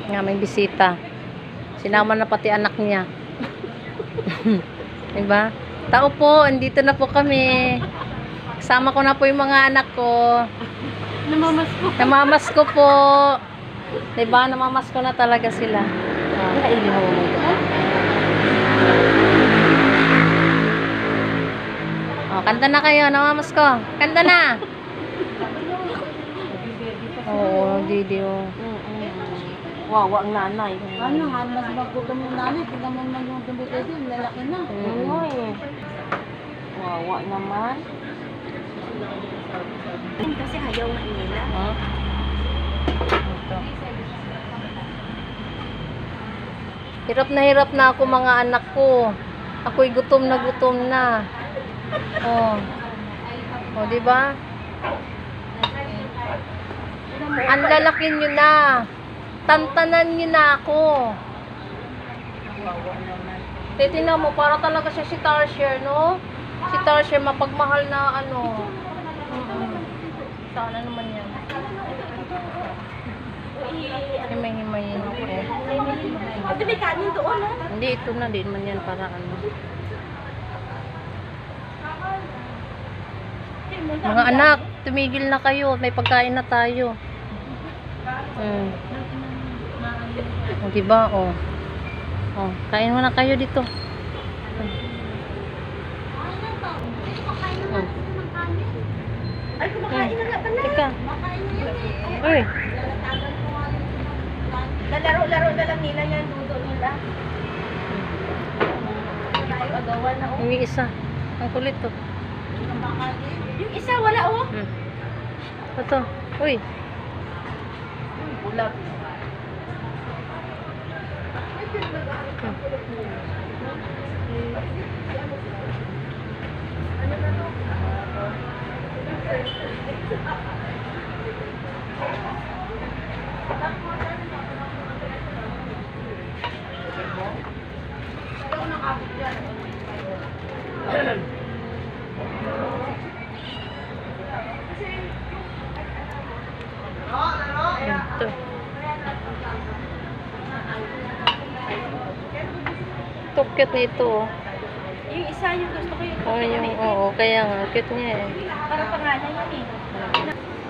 Nga may bisita. Sinama na pati anak niya. Diba? Tao po, andito na po kami. Kasama ko na po yung mga anak ko. Namamas ko po. Diba? Namamas ko na talaga sila. Kailin mo mo ito. Kanta na kayo. Namamas ko. Kanta na. Oo, Didi. Wawa ang nanay. Ano, mas magutom yung nanay. Tingnan mo naman yung tumutay din. Lalaki na. Oo eh. Wawa naman. Kasi ayaw na nila. Ito. Hirap na ako mga anak ko. Ako'y gutom na. Oh, di ba? Ang lalaki nyo na. Tantanan nyo na ako. Titingnan mo, para talaga siya si Tarsher, no? Si Tarsher, mapagmahal na ano. Sana naman yan. Himay-himayin ako. Pati may kanin doon ha? Hindi, ito na din man yan para ano. Mga anak, tumigil na kayo. May pagkain na tayo. O, diba? O, kain mo na kayo dito. Ay, kumakain na nga pala. Teka. Uy. Lalaro-laro na lang nila yan, dudo nila. Agawan na oh. Yung isa. Ang kulit to. Yung isa, wala oh. Ito. Uy. Bulag. Ito. Ito, cute nito. Yung isa, yung gusto ko yung Oo, kaya nga, cute niya eh. parang pangalan yan eh.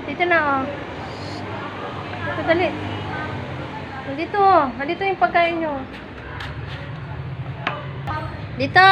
Dito na, Dito, dali. Dito, dito yung pagkain nyo. Dito!